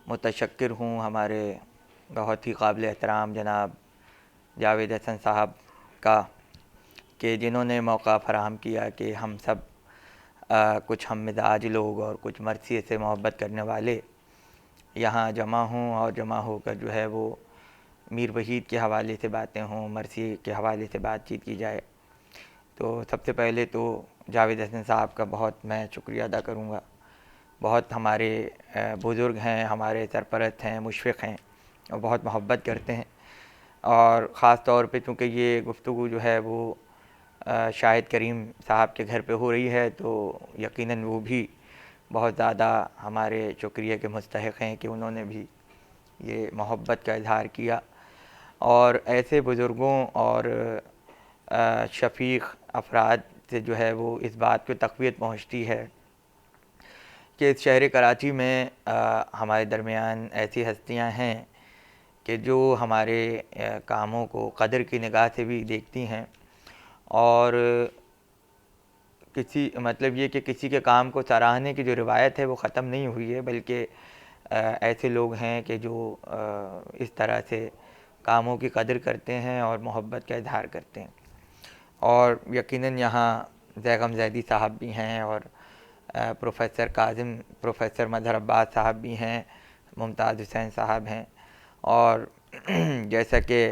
متشکر ہوں ہمارے بہت ہی قابل احترام جناب جاوید حسن صاحب کا کہ جنہوں نے موقع فراہم کیا کہ ہم سب کچھ ہم مزاج لوگ اور کچھ مرثیے سے محبت کرنے والے یہاں جمع ہوں اور جمع ہو کر جو ہے وہ میر وحید کے حوالے سے باتیں ہوں، مرثیے کے حوالے سے بات چیت کی جائے۔ تو سب سے پہلے تو جاوید حسن صاحب کا بہت میں شکریہ ادا کروں گا۔ بہت ہمارے بزرگ ہیں، ہمارے سرپرست ہیں، مشفق ہیں اور بہت محبت کرتے ہیں، اور خاص طور پہ چونکہ یہ گفتگو جو ہے وہ شاہد کریم صاحب کے گھر پہ ہو رہی ہے تو یقیناً وہ بھی بہت زیادہ ہمارے شکریہ کے مستحق ہیں کہ انہوں نے بھی یہ محبت کا اظہار کیا۔ اور ایسے بزرگوں اور شفیق افراد سے جو ہے وہ اس بات کو تقویت پہنچتی ہے کہ اس شہر کراچی میں ہمارے درمیان ایسی ہستیاں ہیں کہ جو ہمارے کاموں کو قدر کی نگاہ سے بھی دیکھتی ہیں، اور مطلب یہ کہ کسی کے کام کو سراہنے کی جو روایت ہے وہ ختم نہیں ہوئی ہے، بلکہ ایسے لوگ ہیں کہ جو اس طرح سے کاموں کی قدر کرتے ہیں اور محبت کا اظہار کرتے ہیں۔ اور یقیناً یہاں زیغم زیدی صاحب بھی ہیں، اور پروفیسر کاظم، پروفیسر مظہر عباس صاحب بھی ہیں، ممتاز حسین صاحب ہیں، اور جیسا کہ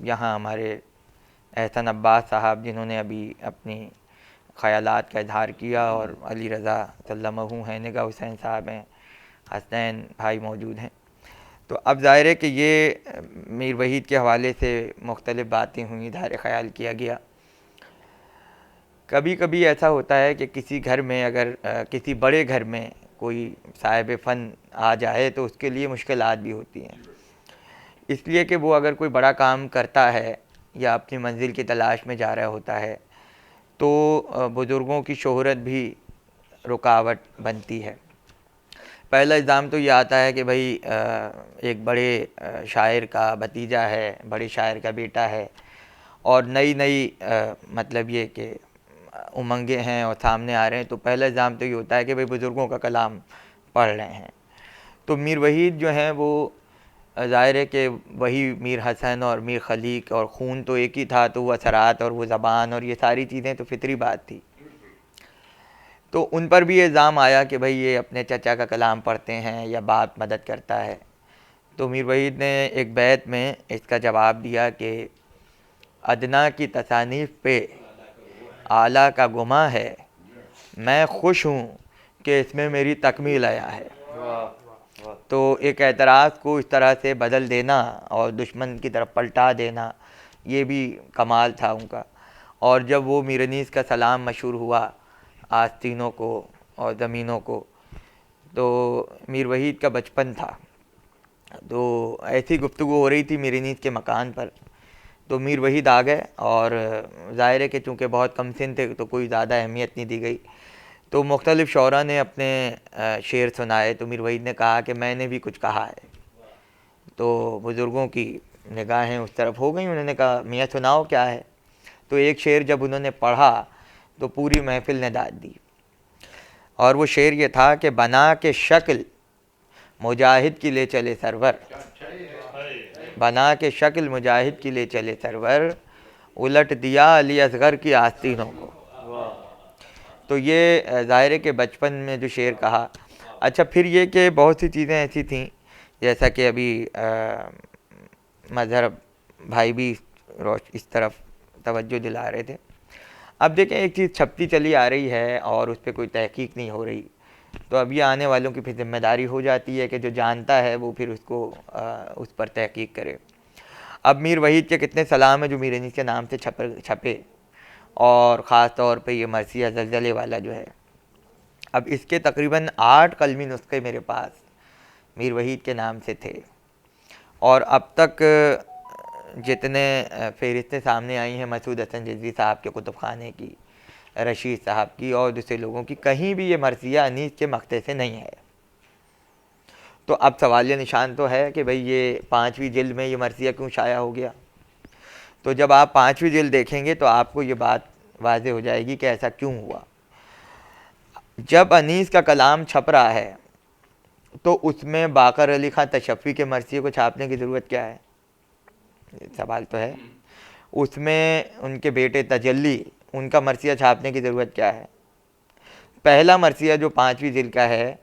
یہاں ہمارے احسن عباس صاحب جنہوں نے ابھی اپنی خیالات کا اظہار کیا، اور علی رضا سلمہ ہیں، نگاہ حسین صاحب ہیں، حسنین بھائی موجود ہیں۔ تو اب ظاہر ہے کہ یہ میر وحید کے حوالے سے مختلف باتیں ہوئیں، اظہار خیال کیا گیا۔ کبھی کبھی ایسا ہوتا ہے کہ کسی گھر میں اگر کسی بڑے گھر میں کوئی صاحب فن آ جائے تو اس کے لیے مشکلات بھی ہوتی ہیں، اس لیے کہ وہ اگر کوئی بڑا کام کرتا ہے یا اپنی منزل کی تلاش میں جا رہا ہوتا ہے تو بزرگوں کی شہرت بھی رکاوٹ بنتی ہے۔ پہلا الزام تو یہ آتا ہے کہ بھئی ایک بڑے شاعر کا بھتیجا ہے، بڑے شاعر کا بیٹا ہے، اور نئی مطلب یہ کہ امنگیں ہیں اور سامنے آ رہے ہیں، تو پہلا الزام تو یہ ہوتا ہے کہ بھئی بزرگوں کا کلام پڑھ رہے ہیں۔ تو میر وحید جو ہیں وہ ظاہر ہے کہ وہی میر حسن اور میر خلیق، اور خون تو ایک ہی تھا، تو وہ اثرات اور وہ زبان اور یہ ساری چیزیں تو فطری بات تھی۔ تو ان پر بھی الزام آیا کہ بھئی یہ اپنے چچا کا کلام پڑھتے ہیں یا باپ مدد کرتا ہے۔ تو میر وحید نے ایک بیت میں اس کا جواب دیا کہ ادنا کی تصانیف پہ اعلیٰ کا گماں ہے، میں خوش ہوں کہ اس میں میری تکمیل آیا ہے۔ تو ایک اعتراض کو اس طرح سے بدل دینا اور دشمن کی طرف پلٹا دینا، یہ بھی کمال تھا ان کا۔ اور جب وہ میر انیس کا سلام مشہور ہوا آستینوں کو اور زمینوں کو، تو میر وحید کا بچپن تھا، تو ایسی گفتگو ہو رہی تھی میر انیس کے مکان پر، تو میر وحید آ گئے، اور ظاہر ہے کہ چونکہ بہت کم سن تھے تو کوئی زیادہ اہمیت نہیں دی گئی، تو مختلف شعراء نے اپنے شعر سنائے، تو میر وحید نے کہا کہ میں نے بھی کچھ کہا ہے۔ تو بزرگوں کی نگاہیں اس طرف ہو گئیں، انہوں نے کہا میاں سناؤ کیا ہے۔ تو ایک شعر جب انہوں نے پڑھا تو پوری محفل نے داد دی، اور وہ شعر یہ تھا کہ بنا کے شکل مجاہد کی لے چلے سرور، بنا کے شکل مجاہد کی لے چلے سرور، الٹ دیا علی اصغر کی آستینوں کو۔ تو یہ ظاہر ہے کہ بچپن میں جو شعر کہا۔ اچھا، پھر یہ کہ بہت سی چیزیں ایسی تھیں جیسا کہ ابھی مظہر بھائی بھی اس طرف توجہ دلا رہے تھے۔ اب دیکھیں ایک چیز چھپتی چلی آ رہی ہے اور اس پہ کوئی تحقیق نہیں ہو رہی، تو اب یہ آنے والوں کی پھر ذمہ داری ہو جاتی ہے کہ جو جانتا ہے وہ پھر اس کو اس پر تحقیق کرے۔ اب میر وحید کے کتنے سلام ہیں جو میر انیس کے نام سے چھپے، اور خاص طور پہ یہ مرثیہ زلزلے والا جو ہے، اب اس کے تقریباً 8 قلمی نسخے میرے پاس میر وحید کے نام سے تھے، اور اب تک جتنے فہرستیں سامنے آئی ہیں مسعود حسن رضوی صاحب کے کتب خانے کی، رشید صاحب کی اور دوسرے لوگوں کی، کہیں بھی یہ مرثیہ انیس کے مقطع سے نہیں ہے۔ تو اب سوالیہ نشان تو ہے کہ بھئی یہ 5ویں جلد میں یہ مرثیہ کیوں شائع ہو گیا؟ تو جب آپ 5ویں جلد دیکھیں گے تو آپ کو یہ بات واضح ہو جائے گی کہ ایسا کیوں ہوا۔ جب انیس کا کلام چھپ رہا ہے تو اس میں باقر علی خان تشفی کے مرثیے کو چھاپنے کی ضرورت کیا ہے؟ سوال تو ہے. اس میں ان کے بیٹے تجلی ان کا مرثیہ چھاپنے کی ضرورت کیا ہے؟ پہلا مرثیہ جو 5ویں جلد کا ہے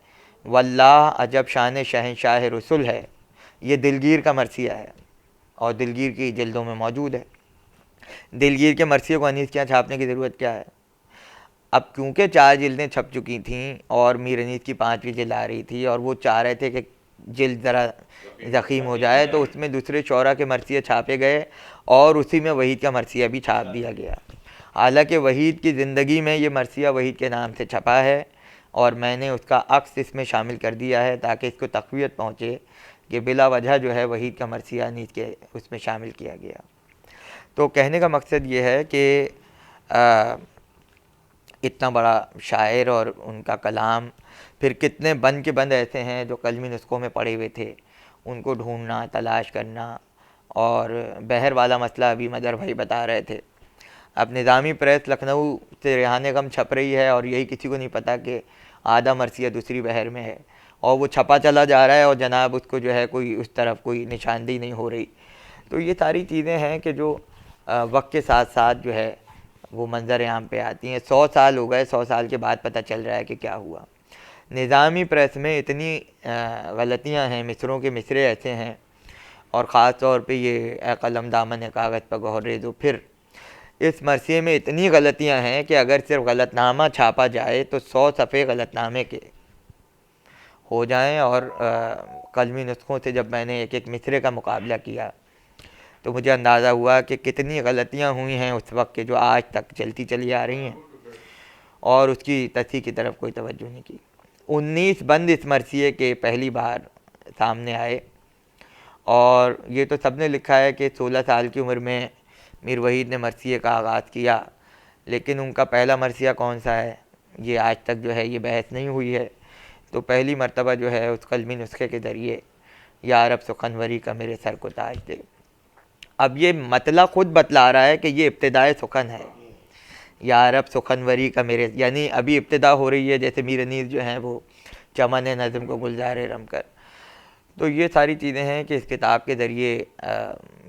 واللہ عجب شان شہنشاہ رسول ہے، یہ دلگیر کا مرثیہ ہے اور دلگیر کی جلدوں میں موجود ہے. دلگیر کے مرثیے کو انیس کے یہاں چھاپنے کی ضرورت کیا ہے؟ اب کیونکہ 4 جلدیں چھپ چکی تھیں اور میر انیس کی 5ویں جلد آ رہی تھی اور وہ چاہ رہے تھے کہ جلد ذرا زخیم ہو جائے، تو اس میں دوسرے شعراء کے مرثیے چھاپے گئے اور اسی میں وحید کا مرثیہ بھی چھاپ دیا گیا. حالانکہ وحید کی زندگی میں یہ مرثیہ وحید کے نام سے چھپا ہے اور میں نے اس کا عکس اس میں شامل کر دیا ہے تاکہ اس کو تقویت پہنچے کہ بلا وجہ جو ہے وحید کا مرثیہ انیس کے اس میں شامل کیا گیا. تو کہنے کا مقصد یہ ہے کہ اتنا بڑا شاعر اور ان کا کلام، پھر کتنے بند کے بند ایسے ہیں جو قلمی نسخوں میں پڑے ہوئے تھے، ان کو ڈھونڈنا، تلاش کرنا. اور بحر والا مسئلہ ابھی مدر بھائی بتا رہے تھے. اب نظامی پریس لکھنؤ سے ریحان غم چھپ رہی ہے اور یہی کسی کو نہیں پتہ کہ آدھا مرثیہ دوسری بحر میں ہے اور وہ چھپا چلا جا رہا ہے اور جناب اس کو جو ہے کوئی اس طرف کوئی نشاندہی نہیں ہو رہی. تو یہ ساری چیزیں ہیں کہ جو وقت کے ساتھ ساتھ جو ہے وہ منظر عام پہ آتی ہیں. 100 سال ہو گئے، 100 سال کے بعد پتہ چل رہا ہے کہ کیا ہوا. نظامی پریس میں اتنی غلطیاں ہیں، مصروں کے مصرے ایسے ہیں، اور خاص طور پہ یہ اے قلم دامن کاغذ پر گہر ریزو، پھر اس مرثیے میں اتنی غلطیاں ہیں کہ اگر صرف غلط نامہ چھاپا جائے تو 100 صفحے غلط نامے کے ہو جائیں. اور قلمی نسخوں سے جب میں نے ایک ایک مصرے کا مقابلہ کیا تو مجھے اندازہ ہوا کہ کتنی غلطیاں ہوئی ہیں اس وقت کے جو آج تک چلتی چلی آ رہی ہیں اور اس کی تصحیح کی طرف کوئی توجہ نہیں کی. 19 بند اس مرثیے کے پہلی بار سامنے آئے اور یہ تو سب نے لکھا ہے کہ 16 سال کی عمر میں میر وحید نے مرثیے کا آغاز کیا، لیکن ان کا پہلا مرثیہ کون سا ہے یہ آج تک جو ہے یہ بحث نہیں ہوئی ہے. تو پہلی مرتبہ جو ہے اس قلمی نسخے کے ذریعے یا رب سخنوری کا میرے سر کو تاج دے. اب یہ مطلع خود بتلا رہا ہے کہ یہ ابتدائے سخن ہے، یا رب سخنوری کا میرے، یعنی ابھی ابتدا ہو رہی ہے، جیسے میر انیس جو ہیں وہ چمن نظم کو گلزار رم کر. تو یہ ساری چیزیں ہیں کہ اس کتاب کے ذریعے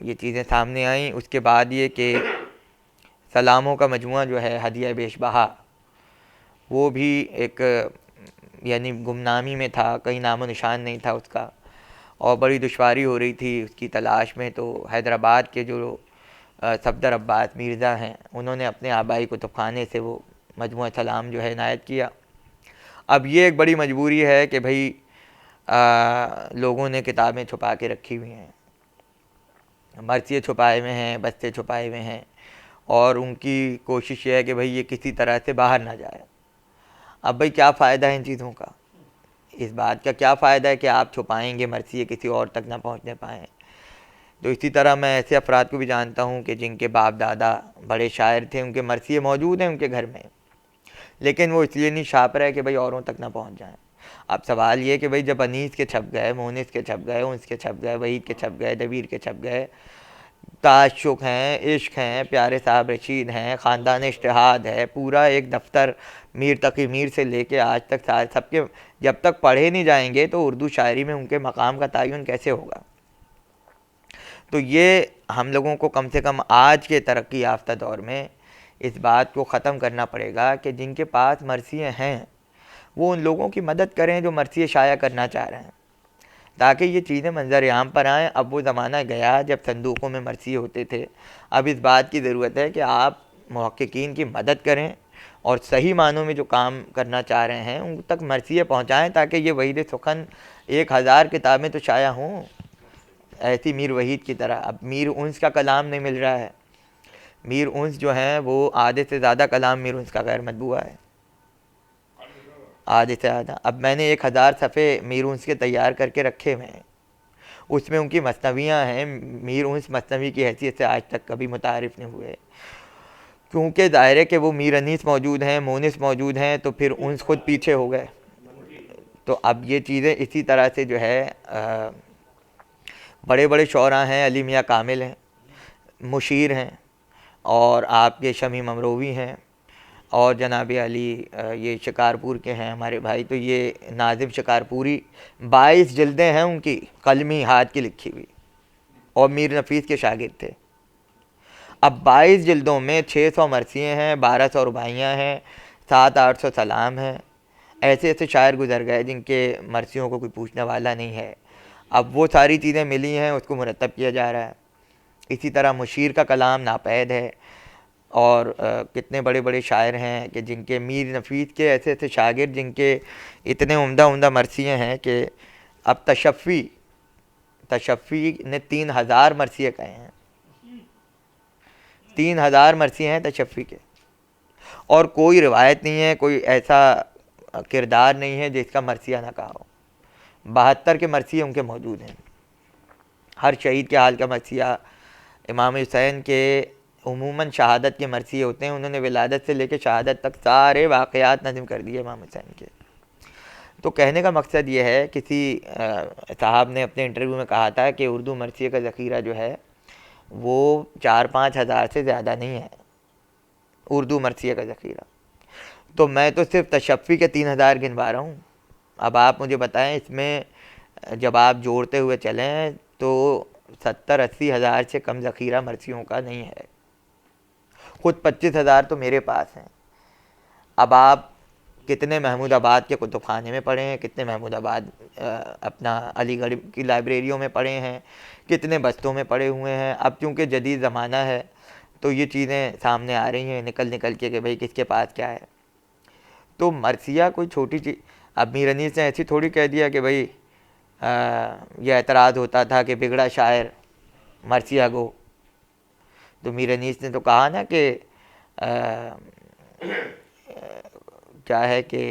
یہ چیزیں سامنے آئیں. اس کے بعد یہ کہ سلاموں کا مجموعہ جو ہے ہدیہ بیش بہا، وہ بھی ایک یعنی گمنامی میں تھا، کہیں نام و نشان نہیں تھا اس کا اور بڑی دشواری ہو رہی تھی اس کی تلاش میں. تو حیدرآباد کے جو صفدر عباس مرزا ہیں انہوں نے اپنے آبائی کتب خانے سے وہ مجموعہ سلام جو ہے عنایت کیا. اب یہ ایک بڑی مجبوری ہے کہ بھئی لوگوں نے کتابیں چھپا کے رکھی ہوئی ہیں، مرثیے چھپائے ہوئے ہیں، بستے چھپائے ہوئے ہیں، اور ان کی کوشش یہ ہے کہ بھئی یہ کسی طرح سے باہر نہ جائے. اب بھئی کیا فائدہ ہے ان چیزوں کا؟ اس بات کا کیا فائدہ ہے کہ آپ چھپائیں گے مرثیے کسی اور تک نہ پہنچنے پائیں؟ تو اسی طرح میں ایسے افراد کو بھی جانتا ہوں کہ جن کے باپ دادا بڑے شاعر تھے، ان کے مرثیے موجود ہیں ان کے گھر میں، لیکن وہ اس لیے نہیں چھاپ رہے کہ بھئی اوروں تک نہ پہنچ جائیں. اب سوال یہ کہ بھئی جب انیس کے چھپ گئے، مونس کے چھپ گئے، انس کے چھپ گئے، وحید کے چھپ گئے، دبیر کے چھپ گئے، تعشق ہیں، عشق ہیں، پیارے صاحب رشید ہیں، خاندان اشتہاد ہے، پورا ایک دفتر میر تقی میر سے لے کے آج تک سب کے جب تک پڑھے نہیں جائیں گے تو اردو شاعری میں ان کے مقام کا تعین کیسے ہوگا؟ تو یہ ہم لوگوں کو کم سے کم آج کے ترقی یافتہ دور میں اس بات کو ختم کرنا پڑے گا کہ جن کے پاس مرثیے ہیں وہ ان لوگوں کی مدد کریں جو مرثیے شائع کرنا چاہ رہے ہیں، تاکہ یہ چیزیں منظر عام پر آئیں. اب وہ زمانہ گیا جب صندوقوں میں مرثیے ہوتے تھے. اب اس بات کی ضرورت ہے کہ آپ محققین کی مدد کریں اور صحیح معنوں میں جو کام کرنا چاہ رہے ہیں ان تک مرثیے پہنچائیں، تاکہ یہ وحید سخن 1000 کتابیں تو شائع ہوں ایسی میر وحید کی طرح. اب میر انس کا کلام نہیں مل رہا ہے، میر انس جو ہیں وہ آدھے سے زیادہ کلام میر انس کا غیر مطبوع ہے، آدھے سے زیادہ. اب میں نے 1000 صفحے میر انس کے تیار کر کے رکھے ہوئے ہیں، اس میں ان کی مثنویاں ہیں. میر انس مثنوی کی حیثیت سے آج تک کبھی متعارف نہیں ہوئے، کیونکہ ظاہر ہے کہ وہ میر انیس موجود ہیں، مونس موجود ہیں، تو پھر انس خود پیچھے ہو گئے. تو اب یہ چیزیں اسی طرح سے جو ہے بڑے بڑے شعراء ہیں، علی میاں کامل ہیں، مشیر ہیں، اور آپ کے شمی ممروی ہیں، اور جناب علی یہ شکارپور کے ہیں ہمارے بھائی، تو یہ ناظم شکارپوری 22 جلدیں ہیں ان کی قلمی ہاتھ کی لکھی ہوئی، اور میر نفیس کے شاگرد تھے۔ اب 22 جلدوں میں 600 مرثیے ہیں، 1200 رباعیاں ہیں، 700-800 سلام ہیں۔ ایسے ایسے شاعر گزر گئے جن کے مرثیوں کو کوئی پوچھنے والا نہیں ہے۔ اب وہ ساری چیزیں ملی ہیں، اس کو مرتب کیا جا رہا ہے۔ اسی طرح مشیر کا کلام ناپید ہے، اور کتنے بڑے بڑے شاعر ہیں کہ جن کے میر نفیس کے ایسے ایسے شاگرد جن کے اتنے عمدہ عمدہ مرثیے ہیں کہ اب تشفی نے 3000 مرثیے کہے ہیں، 3000 مرثیے ہیں تشفی کے، اور کوئی روایت نہیں ہے، کوئی ایسا کردار نہیں ہے جس کا مرثیہ نہ کہا ہو۔ 72 کے مرثیے ان کے موجود ہیں۔ ہر شہید کے حال کا مرثیہ، امام حسین کے عموماً شہادت کے مرثیے ہوتے ہیں، انہوں نے ولادت سے لے کے شہادت تک سارے واقعات نظم کر دیے امام حسین کے۔ تو کہنے کا مقصد یہ ہے، کسی صاحب نے اپنے انٹرویو میں کہا تھا کہ اردو مرثیے کا ذخیرہ جو ہے وہ 4-5 ہزار سے زیادہ نہیں ہے، اردو مرثیے کا ذخیرہ۔ تو میں تو صرف تشفی کے 3000 گنوا رہا ہوں۔ اب آپ مجھے بتائیں اس میں جب آپ جوڑتے ہوئے چلیں تو 70-80 ہزار سے کم ذخیرہ مرثیوں کا نہیں ہے۔ خود 25,000 تو میرے پاس ہیں۔ اب آپ کتنے محمود آباد کے کتب خانے میں پڑھے ہیں، کتنے محمود آباد اپنا علی گڑھ کی لائبریریوں میں پڑھے ہیں، کتنے بستوں میں پڑھے ہوئے ہیں۔ اب چونکہ جدید زمانہ ہے تو یہ چیزیں سامنے آ رہی ہیں نکل کے کہ بھئی کس کے پاس کیا ہے۔ تو مرثیہ کوئی چھوٹی چیز، اب میر انیس نے ایسی تھوڑی کہہ دیا کہ بھئی یہ اعتراض ہوتا تھا کہ بگڑا شاعر مرثیہ گو، تو میر انیس نے تو کہا نا کہ کیا ہے کہ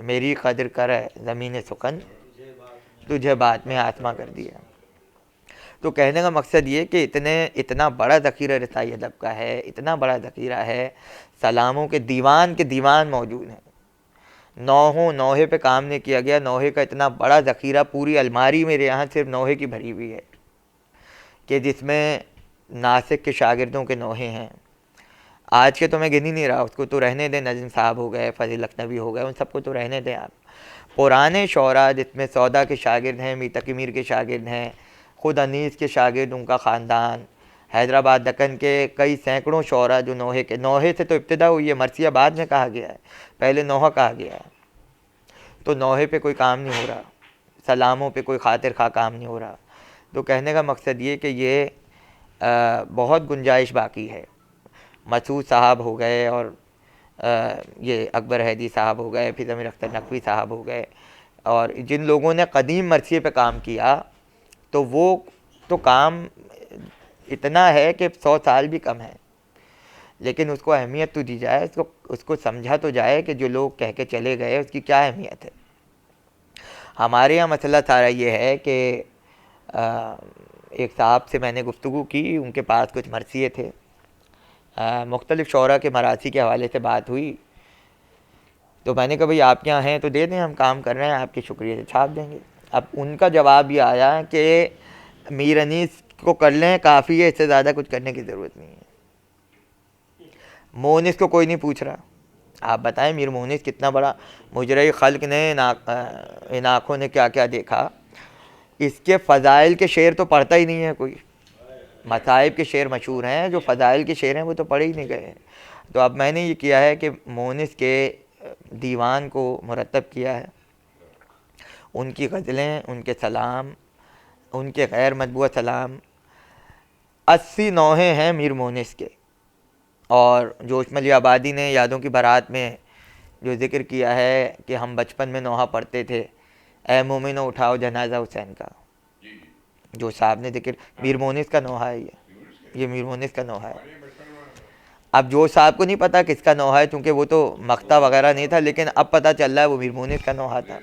میری قدر کرے زمین سخن، تجھے بات میں آسماں کر دیا۔ تو کہنے کا مقصد یہ کہ اتنا بڑا ذخیرہ رسائی ادب کا ہے، اتنا بڑا ذخیرہ ہے، سلاموں کے دیوان موجود ہیں۔ نوحے پہ کام نہیں کیا گیا، نوحے کا اتنا بڑا ذخیرہ، پوری الماری میرے یہاں صرف نوحے کی بھری ہوئی ہے، کہ جس میں ناسک کے شاگردوں کے نوحے ہیں۔ آج کے تو میں گن ہی نہیں رہا، اس کو تو رہنے دیں، نجم صاحب ہو گئے، فضل لکھنوی ہو گئے، ان سب کو تو رہنے دیں آپ۔ پرانے شعراء جس میں سودا کے شاگرد ہیں، میر تقی میر کے شاگرد ہیں، خود انیس کے شاگرد، ان کا خاندان، حیدرآباد دکن کے کئی سینکڑوں شعراء جو نوحے سے تو ابتدا ہوئی ہے، مرثیہ بعد میں کہا گیا ہے، پہلے نوحہ کہا گیا ہے۔ تو نوحے پہ کوئی کام نہیں ہو رہا، سلاموں پہ کوئی خاطر خواہ کام نہیں ہو رہا۔ تو کہنے کا مقصد یہ کہ یہ بہت گنجائش باقی ہے۔ مسعود صاحب ہو گئے، اور یہ اکبر حیدی صاحب ہو گئے، پھر ضمیر اختر نقوی صاحب ہو گئے، اور جن لوگوں نے قدیم مرثیے پہ کام کیا تو وہ تو کام اتنا ہے کہ 100 سال بھی کم ہے، لیکن اس کو اہمیت تو دی جائے، اس کو سمجھا تو جائے کہ جو لوگ کہہ کے چلے گئے اس کی کیا اہمیت ہے۔ ہمارے یہاں مسئلہ سارا یہ ہے کہ ایک صاحب سے میں نے گفتگو کی، ان کے پاس کچھ مرثیے تھے، مختلف شعراء کے مراثی کے حوالے سے بات ہوئی، تو میں نے کہا بھئی آپ کے یہاں ہیں تو دے دیں، ہم کام کر رہے ہیں، آپ کے شکریہ سے چھاپ دیں گے۔ اب ان کا جواب یہ آیا کہ میر انیس کو کر لیں کافی ہے، اس سے زیادہ کچھ کرنے کی ضرورت نہیں ہے۔ مونس کو کوئی نہیں پوچھ رہا۔ آپ بتائیں میر مونس کتنا بڑا مجرے خلق نے، ان آنکھوں نے کیا کیا دیکھا، اس کے فضائل کے شعر تو پڑھتا ہی نہیں ہے کوئی۔ مصائب کے شعر مشہور ہیں، جو فضائل کے شعر ہیں وہ تو پڑھے ہی نہیں گئے ہیں۔ تو اب میں نے یہ کیا ہے کہ مونس کے دیوان کو مرتب کیا ہے، ان کی غزلیں، ان کے سلام، ان کے غیر مطبوع سلام، 80 نوحے ہیں میر مونس کے۔ اور جوشم علی آبادی نے یادوں کی بارات میں جو ذکر کیا ہے کہ ہم بچپن میں نوحہ پڑھتے تھے، اے مومنو اٹھاؤ جنازہ حسین کا، جو صاحب نے ذکر، میر مونس کا نوحہ ہے یہ میر مونس کا نوحہ ہے۔ اب جو صاحب کو نہیں پتا کس کا نوحہ ہے، چونکہ وہ تو مقطع وغیرہ نہیں تھا، لیکن اب پتہ چل رہا ہے وہ میر مونس کا نوحہ تھا۔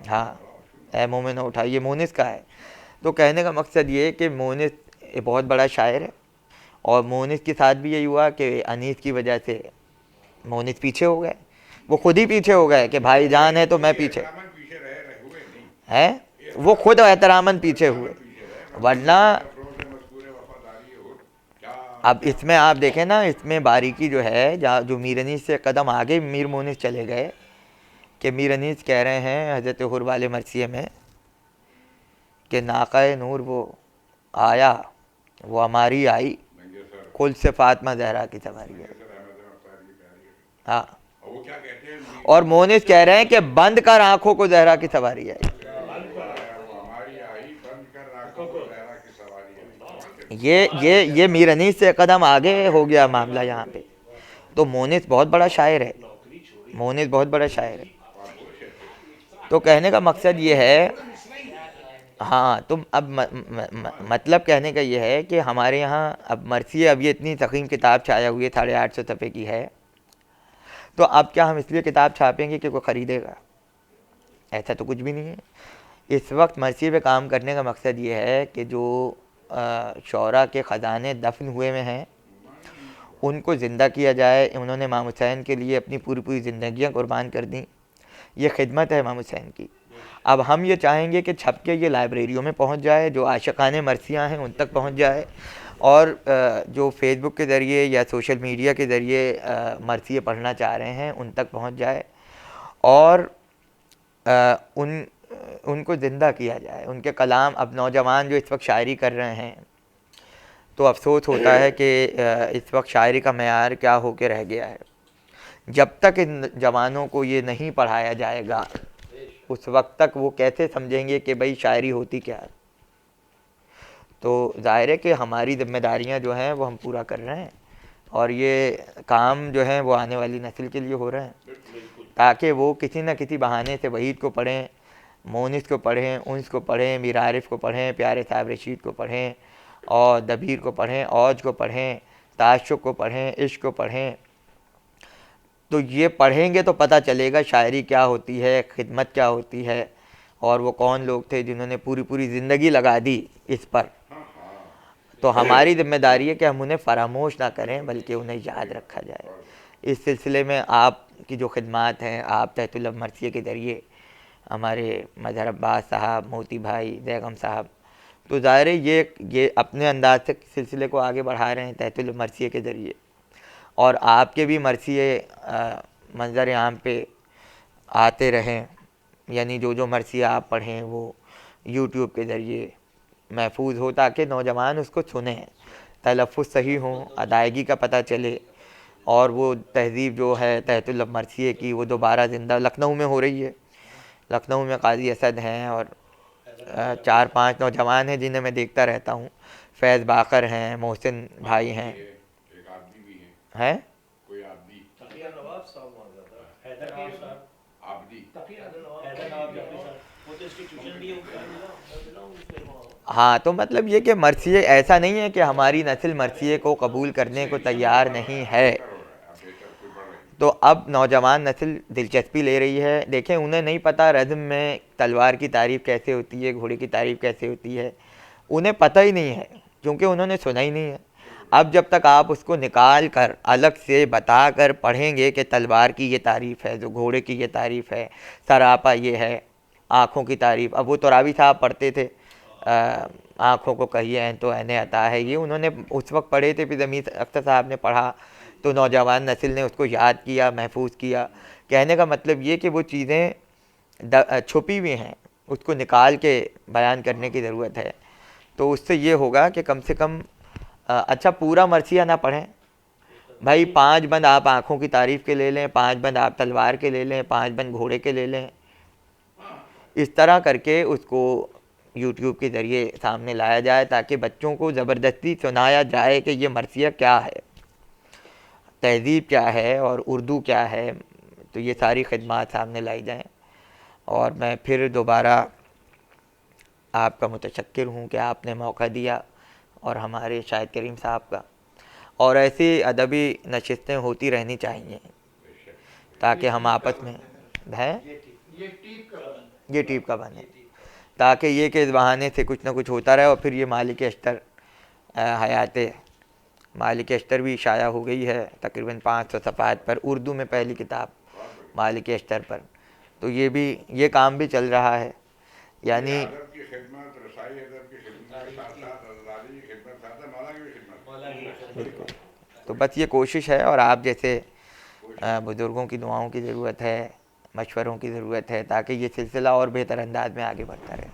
ہاں، اے مومنو اٹھاؤ، یہ مونس کا ہے۔ تو کہنے کا مقصد یہ ہے کہ مونس بہت بڑا شاعر ہے، اور مونس کے ساتھ بھی یہی ہوا کہ انیس کی وجہ سے مونس پیچھے ہو گئے، وہ خود ہی پیچھے ہو گئے کہ بھائی جان ہے تو میں پیچھے ہے، وہ خود احتراماً پیچھے ہوئے، ورنہ اب اس میں آپ دیکھیں نا، اس میں باریکی جو ہے، جو میر انیس سے قدم آگے میر مونس چلے گئے کہ میر انیس کہہ رہے ہیں حضرت حر والے مرثیے میں کہ ناقہ نور وہ آیا، وہ ہماری آئی، کل سے فاطمہ زہرا کی سواری ہے. ہاں، اور مونس کہہ رہے ہیں کہ بند کر آنکھوں کو زہرا کی سواری آئی. یہ میر انیس سے قدم آگے ہو گیا معاملہ یہاں پہ. تو مونس بہت بڑا شاعر ہے، مونس بہت بڑا شاعر ہے. تو کہنے کا مقصد یہ ہے، ہاں تم اب مطلب کہنے کا یہ ہے کہ ہمارے یہاں اب مرثیے، اب یہ اتنی ضخیم کتاب چھایا ہوئی ہے، 850 صفحے کی ہے. تو اب کیا ہم اس لیے کتاب چھاپیں گے کہ کوئی خریدے گا؟ ایسا تو کچھ بھی نہیں ہے. اس وقت مرثیے پہ کام کرنے کا مقصد یہ ہے کہ جو شعراء کے خزانے دفن ہوئے میں ہیں ان کو زندہ کیا جائے. انہوں نے امام حسین کے لیے اپنی پوری زندگیاں قربان کر دیں. یہ خدمت ہے امام حسین کی. اب ہم یہ چاہیں گے کہ چھپ کے یہ لائبریریوں میں پہنچ جائے، جو عاشقانِ مرثیہ ہیں ان تک پہنچ جائے، اور جو فیس بک کے ذریعے یا سوشل میڈیا کے ذریعے مرثیے پڑھنا چاہ رہے ہیں ان تک پہنچ جائے، اور ان کو زندہ کیا جائے. ان کے کلام، اب نوجوان جو اس وقت شاعری کر رہے ہیں تو افسوس ہوتا ہے کہ اس وقت شاعری کا معیار کیا ہو کے رہ گیا ہے. جب تک ان جوانوں کو یہ نہیں پڑھایا جائے گا اس وقت تک وہ کیسے سمجھیں گے کہ بھئی شاعری ہوتی کیا ہے. تو ظاہر ہے کہ ہماری ذمہ داریاں جو ہیں وہ ہم پورا کر رہے ہیں، اور یہ کام جو ہیں وہ آنے والی نسل کے لیے ہو رہے ہیں، تاکہ وہ کسی نہ کسی بہانے سے وحید کو پڑھیں، مونس کو پڑھیں، انس کو پڑھیں، میر عارف کو پڑھیں، پیارے صاحب رشید کو پڑھیں، اور دبیر کو پڑھیں، اوج کو پڑھیں، تعشق کو پڑھیں، عشق کو پڑھیں. تو یہ پڑھیں گے تو پتہ چلے گا شاعری کیا ہوتی ہے، خدمت کیا ہوتی ہے، اور وہ کون لوگ تھے جنہوں نے پوری زندگی لگا دی اس پر. تو ہماری ذمہ داری ہے کہ ہم انہیں فراموش نہ کریں بلکہ انہیں یاد رکھا جائے. اس سلسلے میں آپ کی جو خدمات ہیں، آپ تحت العلم مرثیے کے ذریعے ہمارے مظہر عباس صاحب، موتی بھائی، بیگم صاحب، تو ظاہر ہے یہ اپنے انداز سے سلسلے کو آگے بڑھا رہے ہیں تحت العلم مرثیے کے ذریعے. اور آپ کے بھی مرثیے منظر عام پہ آتے رہیں، یعنی جو مرثیہ آپ پڑھیں وہ یوٹیوب کے ذریعے محفوظ ہو تاکہ نوجوان اس کو سنیں، تلفظ صحیح ہوں، ادائیگی کا پتہ چلے، اور وہ تہذیب جو ہے تحت العلم مرثیے کی وہ دوبارہ زندہ لکھنؤ میں ہو رہی ہے. لکھنؤ میں قاضی اسد ہیں، اور 4-5 نوجوان ہیں جنہیں میں دیکھتا رہتا ہوں. فیض باقر ہیں، محسن بھائی ہیں. ہیں ہاں، تو مطلب یہ کہ مرثیے ایسا نہیں ہے کہ ہماری نسل مرثیے کو قبول کرنے کو تیار نہیں ہے. تو اب نوجوان نسل دلچسپی لے رہی ہے. دیکھیں انہیں نہیں پتہ رزم میں تلوار کی تعریف کیسے ہوتی ہے، گھوڑے کی تعریف کیسے ہوتی ہے، انہیں پتہ ہی نہیں ہے کیونکہ انہوں نے سنا ہی نہیں ہے. اب جب تک آپ اس کو نکال کر الگ سے بتا کر پڑھیں گے کہ تلوار کی یہ تعریف ہے، جو گھوڑے کی یہ تعریف ہے، سراپا یہ ہے، آنکھوں کی تعریف. اب وہ تراوی صاحب پڑھتے تھے آنکھوں کو کہیے عین تو عین عطا ہے، یہ انہوں نے اس وقت پڑھے تھے، پھر ضمیر اختر صاحب نے پڑھا تو نوجوان نسل نے اس کو یاد کیا، محفوظ کیا. کہنے کا مطلب یہ کہ وہ چیزیں چھپی ہوئی ہیں، اس کو نکال کے بیان کرنے کی ضرورت ہے. تو اس سے یہ ہوگا کہ کم سے کم اچھا پورا مرثیہ نہ پڑھیں بھائی، 5 بند آپ آنکھوں کی تعریف کے لے لیں، 5 بند آپ تلوار کے لے لیں، 5 بند گھوڑے کے لے لیں. اس طرح کر کے اس کو یوٹیوب کے ذریعے سامنے لایا جائے تاکہ بچوں کو زبردستی سنایا جائے کہ یہ مرثیہ کیا ہے، تہذیب کیا ہے، اور اردو کیا ہے. تو یہ ساری خدمات سامنے لائی جائیں. اور میں پھر دوبارہ آپ کا متشکر ہوں کہ آپ نے موقع دیا، اور ہمارے شاہد کریم صاحب کا. اور ایسی ادبی نشستیں ہوتی رہنی چاہیے تاکہ ہم آپس میں ہیں، یہ ٹیپ کا بنے، تاکہ یہ کہ اس بہانے سے کچھ نہ کچھ ہوتا رہے. اور پھر یہ مالک اشتر حیات مالک اشتر بھی شائع ہو گئی ہے تقریباً 500 صفحات پر، اردو میں پہلی کتاب مالک اشتر پر. تو یہ کام بھی چل رہا ہے. یعنی ادب کی خدمت، رسائی ادب کی خدمت کے ساتھ ساتھ ازاداری کی خدمت، ساتھ مولا کی بھی خدمت. بالکل. تو بس یہ کوشش ہے، اور آپ جیسے بزرگوں کی دعاؤں کی ضرورت ہے، مشوروں کی ضرورت ہے، تاکہ یہ سلسلہ اور بہتر انداز میں آگے بڑھتا رہے.